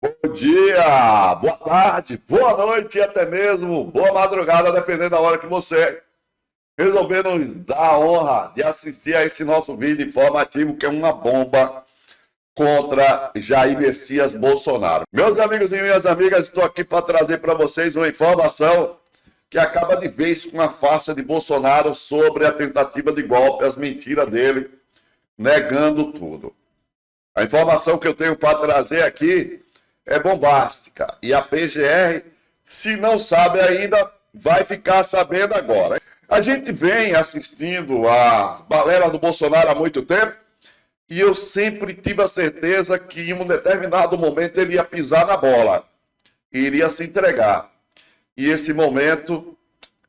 Bom dia, boa tarde, boa noite e até mesmo boa madrugada, dependendo da hora que você resolver nos dar a honra de assistir a esse nosso vídeo informativo, que é uma bomba contra Jair Messias Bolsonaro. Meus amigos e minhas amigas, estou aqui para trazer para vocês uma informação que acaba de vez com a farsa de Bolsonaro sobre a tentativa de golpe, as mentiras dele, negando tudo. A informação que eu tenho para trazer aqui é bombástica. E a PGR, se não sabe ainda, vai ficar sabendo agora. A gente vem assistindo a balela do Bolsonaro há muito tempo e eu sempre tive a certeza que em um determinado momento ele ia pisar na bola, iria se entregar. E esse momento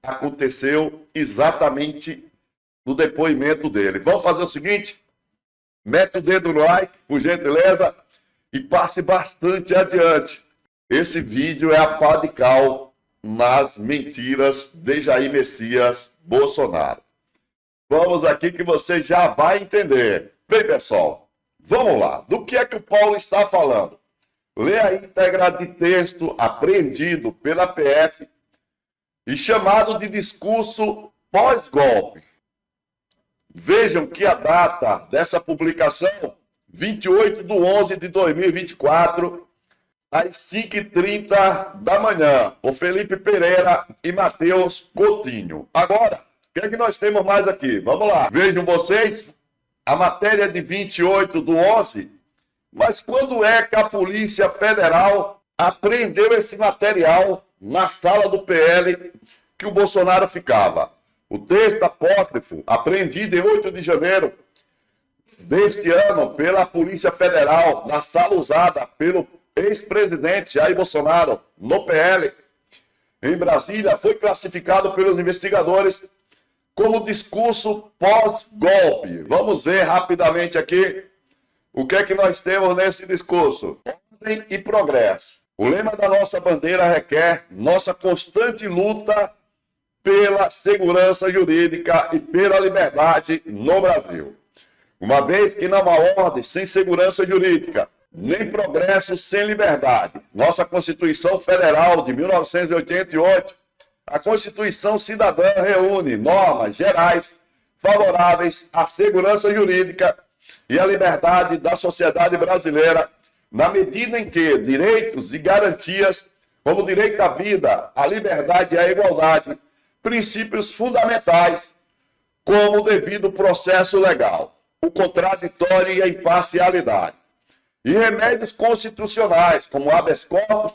aconteceu exatamente no depoimento dele. Vamos fazer o seguinte? Mete o dedo no like, por gentileza, e passe bastante adiante. Esse vídeo é a pá de cal nas mentiras de Jair Messias Bolsonaro. Vamos aqui que você já vai entender. Bem, pessoal, vamos lá. Do que é que o Paulo está falando? Lê a íntegra de texto apreendido pela PF e chamado de discurso pós-golpe. Vejam que a data dessa publicação, 28/11/2024, às 5h30 da manhã, por Felipe Pereira e Matheus Coutinho. Agora, o que é que nós temos mais aqui? Vamos lá. Vejam vocês, a matéria de 28/11, mas quando é que a Polícia Federal apreendeu esse material na sala do PL que o Bolsonaro ficava? O texto apócrifo, apreendido em 8 de janeiro deste ano pela Polícia Federal, na sala usada pelo ex-presidente Jair Bolsonaro, no PL, em Brasília, foi classificado pelos investigadores como discurso pós-golpe. Vamos ver rapidamente aqui o que é que nós temos nesse discurso. Ordem e progresso. O lema da nossa bandeira requer nossa constante luta pela segurança jurídica e pela liberdade no Brasil. Uma vez que não há ordem sem segurança jurídica, nem progresso sem liberdade. Nossa Constituição Federal de 1988, a Constituição Cidadã, reúne normas gerais favoráveis à segurança jurídica e à liberdade da sociedade brasileira, na medida em que direitos e garantias, como o direito à vida, à liberdade e à igualdade, princípios fundamentais, como o devido processo legal, o contraditório e a imparcialidade, e remédios constitucionais, como habeas corpus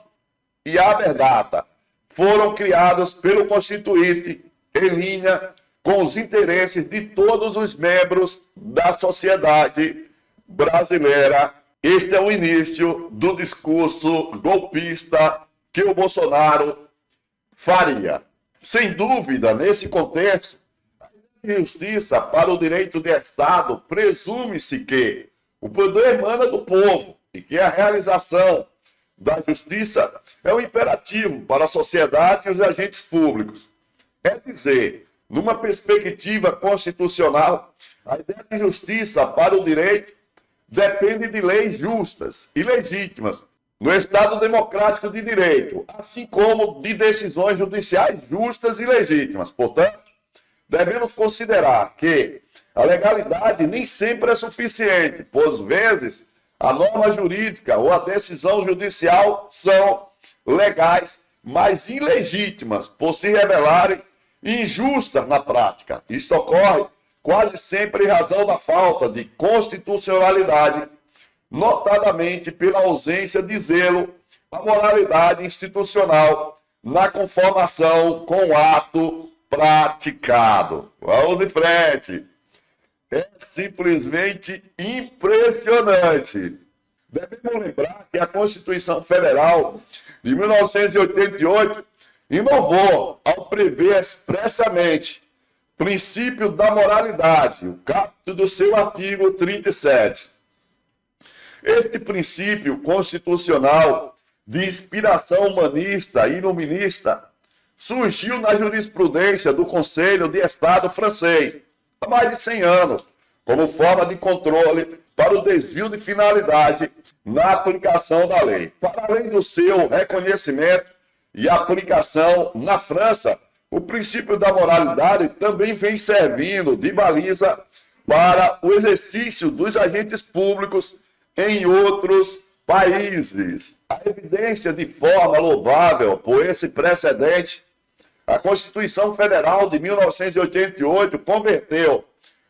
e habeas data, foram criados pelo Constituinte em linha com os interesses de todos os membros da sociedade brasileira. Este é o início do discurso golpista que o Bolsonaro faria. Sem dúvida, nesse contexto, a justiça para o direito de Estado presume-se que o poder emana do povo e que a realização da justiça é um imperativo para a sociedade e os agentes públicos. É dizer, numa perspectiva constitucional, a ideia de justiça para o direito depende de leis justas e legítimas no Estado democrático de direito, assim como de decisões judiciais justas e legítimas. Portanto, devemos considerar que a legalidade nem sempre é suficiente, pois vezes a norma jurídica ou a decisão judicial são legais, mas ilegítimas, por se revelarem injustas na prática. Isto ocorre quase sempre em razão da falta de constitucionalidade, notadamente pela ausência de zelo à moralidade institucional na conformação com o ato praticado. Vamos em frente. É simplesmente impressionante. Devemos lembrar que a Constituição Federal de 1988 inovou ao prever expressamente o princípio da moralidade, o caput do seu artigo 37. Este princípio constitucional de inspiração humanista e iluminista surgiu na jurisprudência do Conselho de Estado francês há mais de 100 anos, como forma de controle para o desvio de finalidade na aplicação da lei. Para além do seu reconhecimento e aplicação na França, o princípio da moralidade também vem servindo de baliza para o exercício dos agentes públicos em outros países. A evidência de forma louvável por esse precedente, a Constituição Federal de 1988 converteu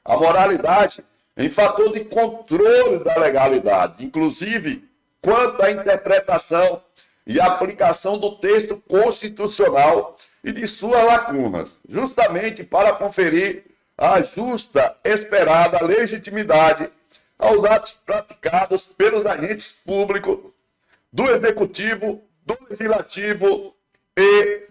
a moralidade em fator de controle da legalidade, inclusive quanto à interpretação e aplicação do texto constitucional e de suas lacunas, justamente para conferir a justa esperada legitimidade aos atos praticados pelos agentes públicos do Executivo, do Legislativo e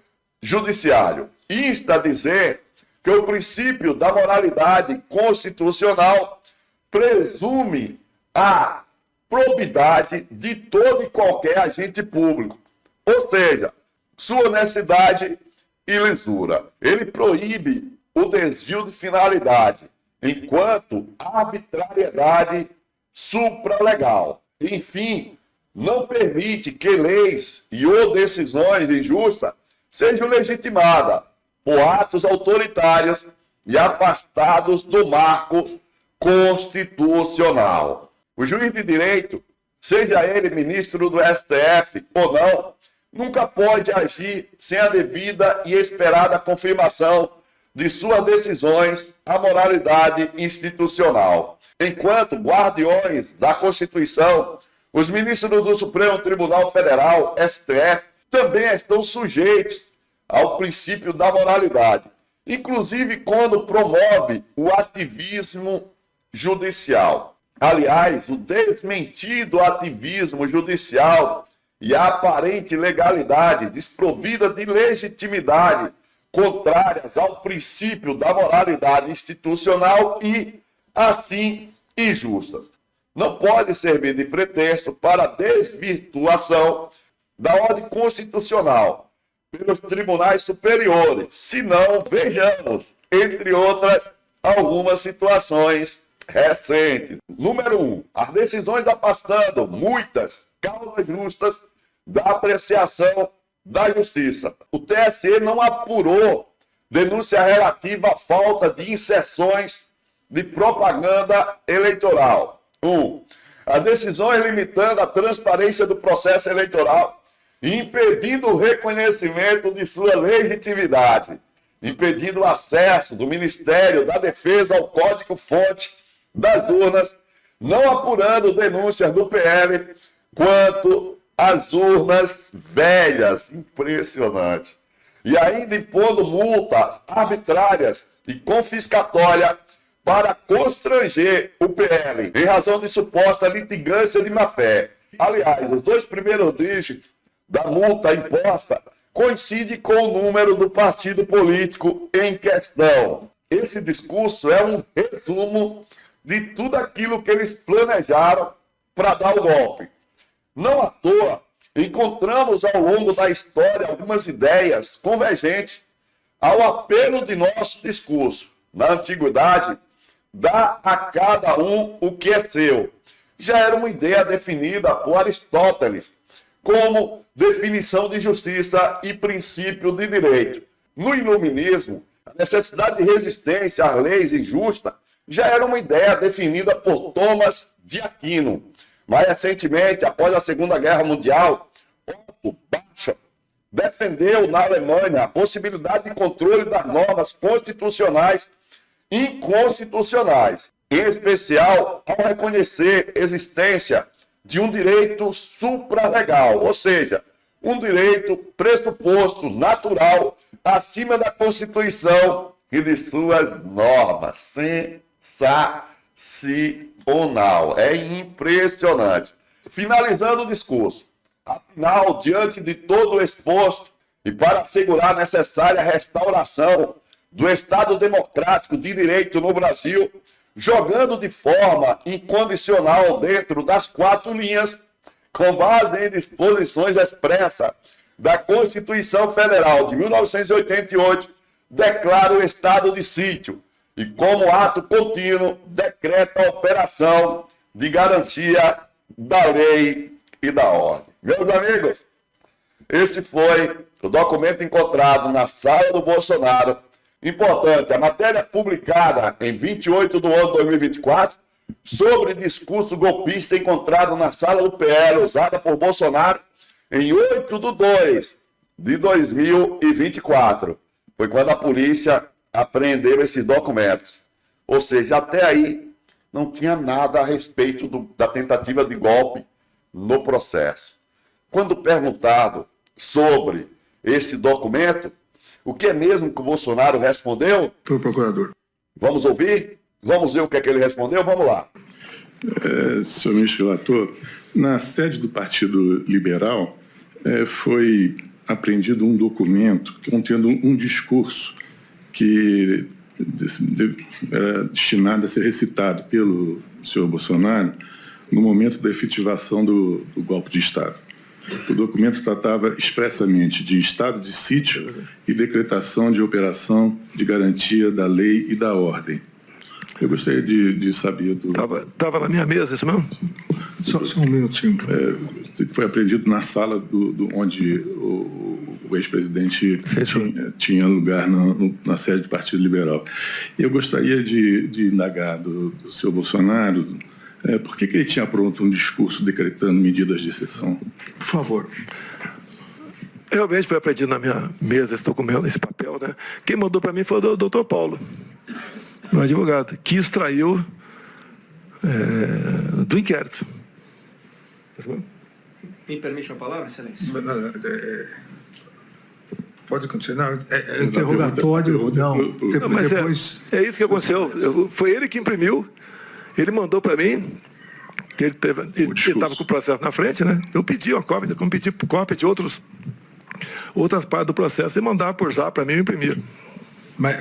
Judiciário. Insta a dizer que o princípio da moralidade constitucional presume a probidade de todo e qualquer agente público, ou seja, sua honestidade e lisura. Ele proíbe o desvio de finalidade, enquanto a arbitrariedade supralegal. Enfim, não permite que leis e ou decisões injustas sejam legitimadas por atos autoritários e afastados do marco constitucional. O juiz de direito, seja ele ministro do STF ou não, nunca pode agir sem a devida e esperada confirmação de suas decisões à moralidade institucional. Enquanto guardiões da Constituição, os ministros do Supremo Tribunal Federal, STF, também estão sujeitos ao princípio da moralidade, inclusive quando promove o ativismo judicial. Aliás, o desmentido ativismo judicial e a aparente legalidade desprovida de legitimidade contrárias ao princípio da moralidade institucional e, assim, injustas. Não pode servir de pretexto para a desvirtuação da ordem constitucional pelos tribunais superiores, senão vejamos, entre outras, algumas situações recentes. Número 1. As decisões afastando muitas causas justas da apreciação da justiça. O TSE não apurou denúncia relativa à falta de inserções de propaganda eleitoral. 1. As decisões limitando a transparência do processo eleitoral e impedindo o reconhecimento de sua legitimidade, impedindo o acesso do Ministério da Defesa ao código-fonte das urnas, não apurando denúncias do PL quanto às urnas velhas. Impressionante. E ainda impondo multas arbitrárias e confiscatórias para constranger o PL, em razão de suposta litigância de má-fé. Aliás, os 2 primeiros dígitos da multa imposta coincide com o número do partido político em questão. Esse discurso é um resumo de tudo aquilo que eles planejaram para dar o golpe. Não à toa, encontramos ao longo da história algumas ideias convergentes ao apelo de nosso discurso. Na antiguidade, dá a cada um o que é seu. Já era uma ideia definida por Aristóteles como definição de justiça e princípio de direito. No iluminismo, a necessidade de resistência às leis injustas já era uma ideia definida por Thomas de Aquino. Mais recentemente, após a Segunda Guerra Mundial, Otto Bischoff defendeu na Alemanha a possibilidade de controle das normas constitucionais inconstitucionais, em especial ao reconhecer a existência de um direito supralegal, ou seja, um direito pressuposto natural acima da Constituição e de suas normas. Sensacional. É impressionante. Finalizando o discurso, afinal, diante de todo o exposto e para assegurar a necessária restauração do Estado democrático de direito no Brasil, jogando de forma incondicional dentro das 4 linhas, com base em disposições expressas da Constituição Federal de 1988, declara o estado de sítio e, como ato contínuo, decreta a operação de garantia da lei e da ordem. Meus amigos, esse foi o documento encontrado na sala do Bolsonaro. Importante, a matéria publicada em 28 de 11 de 2024 sobre discurso golpista encontrado na sala do PL usada por Bolsonaro em 8 de 2 de 2024. Foi quando a polícia apreendeu esses documentos. Ou seja, até aí não tinha nada a respeito da tentativa de golpe no processo. Quando perguntado sobre esse documento, o que é mesmo que o Bolsonaro respondeu? Senhor procurador. Vamos ouvir? Vamos ver o que é que ele respondeu? Vamos lá. Senhor ministro relator, na sede do Partido Liberal foi apreendido um documento contendo um discurso que era destinado a ser recitado pelo senhor Bolsonaro no momento da efetivação do golpe de Estado. O documento tratava expressamente de estado de sítio e decretação de operação de garantia da lei e da ordem. Eu gostaria de saber do... Estava na minha mesa, isso mesmo? Só um minutinho. Foi apreendido na sala onde o ex-presidente tinha lugar na sede do Partido Liberal. E eu gostaria de indagar do senhor Bolsonaro por que ele tinha pronto um discurso decretando medidas de exceção. Por favor. Realmente foi apreendido na minha mesa esse documento, esse papel, né? Quem mandou para mim foi o doutor Paulo, meu advogado, que extraiu do inquérito. Me permite uma palavra, excelência? Pode continuar. É interrogatório. Não, mas depois... é isso que aconteceu. Foi ele que imprimiu. Ele mandou para mim, que ele estava com o processo na frente, né? Eu pedi uma cópia, como pedi cópia de outras partes do processo, e mandava por zap para mim imprimir. Mas,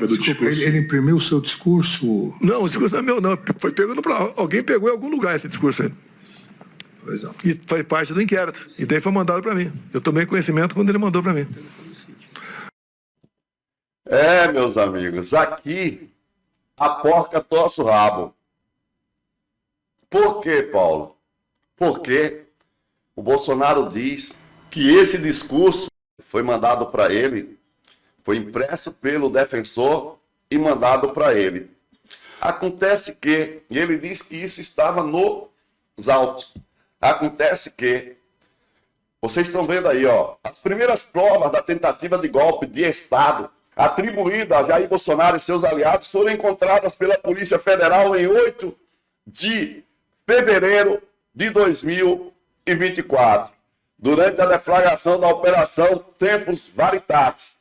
desculpa, ele imprimiu o seu discurso? Não, o discurso não é meu, não. Foi pegando para alguém pegou em algum lugar esse discurso aí. Pois não. E faz parte do inquérito. E daí foi mandado para mim. Eu tomei conhecimento quando ele mandou para mim. Meus amigos, aqui a porca torce o rabo. Por quê, Paulo? Porque o Bolsonaro diz que esse discurso foi mandado para ele, foi impresso pelo defensor e mandado para ele. Acontece que, e ele diz que isso estava nos autos. Acontece que, vocês estão vendo aí, ó, as primeiras provas da tentativa de golpe de Estado atribuída a Jair Bolsonaro e seus aliados foram encontradas pela Polícia Federal em 8 de fevereiro de 2024, durante a deflagração da Operação Tempus Veritatis.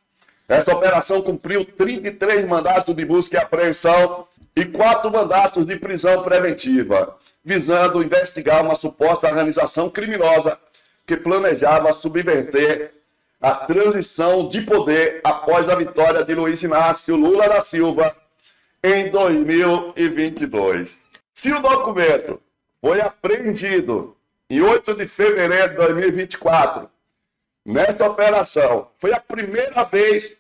Essa operação cumpriu 33 mandatos de busca e apreensão e 4 mandatos de prisão preventiva, visando investigar uma suposta organização criminosa que planejava subverter a transição de poder após a vitória de Luiz Inácio Lula da Silva em 2022. Se o documento foi apreendido em 8 de fevereiro de 2024, nesta operação, foi a primeira vez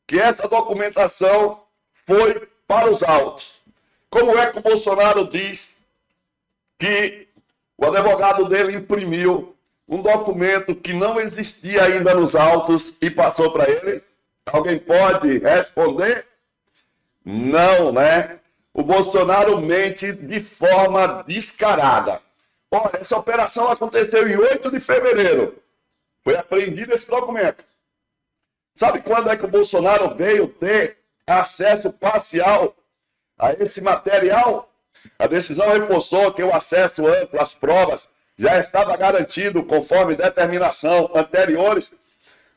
que essa documentação foi para os autos. Como é que o Bolsonaro diz que o advogado dele imprimiu um documento que não existia ainda nos autos e passou para ele? Alguém pode responder? Não, né? O Bolsonaro mente de forma descarada. Olha, essa operação aconteceu em 8 de fevereiro. Foi apreendido esse documento. Sabe quando é que o Bolsonaro veio ter acesso parcial a esse material? A decisão reforçou que o acesso amplo às provas já estava garantido conforme determinação anteriores,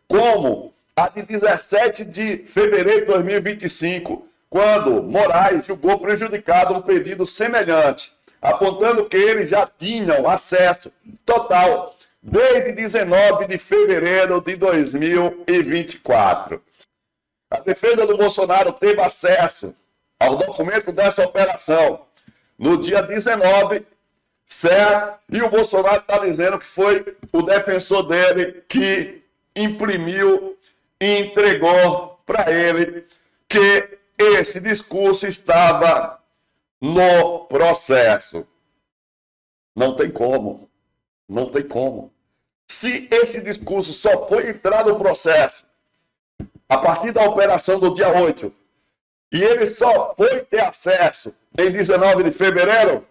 como a de 17 de fevereiro de 2025, quando Moraes julgou prejudicado um pedido semelhante, apontando que eles já tinham acesso total desde 19 de fevereiro de 2024. A defesa do Bolsonaro teve acesso ao documento dessa operação no dia 19, certo? E o Bolsonaro está dizendo que foi o defensor dele que imprimiu e entregou para ele que esse discurso estava no processo. Não tem como. Não tem como. Se esse discurso só foi entrar no processo a partir da operação do dia 8, e ele só foi ter acesso em 19 de fevereiro,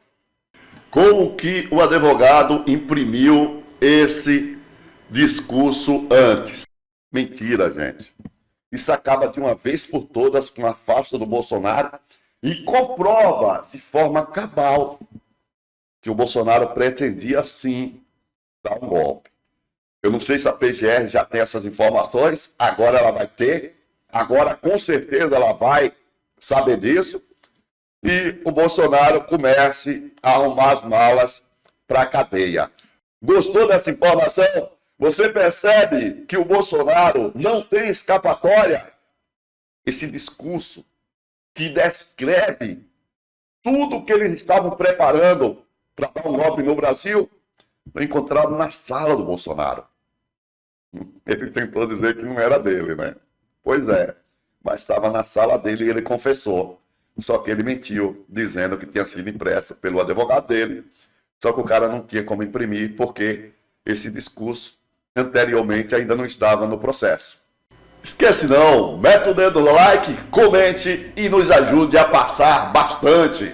como que o advogado imprimiu esse discurso antes? Mentira, gente. Isso acaba de uma vez por todas com a farsa do Bolsonaro e comprova de forma cabal que o Bolsonaro pretendia, sim, dar um golpe. Eu não sei se a PGR já tem essas informações, agora ela vai ter, agora com certeza ela vai saber disso, e o Bolsonaro comece a arrumar as malas para a cadeia. Gostou dessa informação? Você percebe que o Bolsonaro não tem escapatória? Esse discurso que descreve tudo que eles estavam preparando para dar um golpe no Brasil, foi encontrado na sala do Bolsonaro. Ele tentou dizer que não era dele, né? Pois é, mas estava na sala dele e ele confessou. Só que ele mentiu, dizendo que tinha sido impresso pelo advogado dele. Só que o cara não tinha como imprimir, porque esse discurso anteriormente ainda não estava no processo. Esquece não, mete o dedo no like, comente e nos ajude a passar bastante.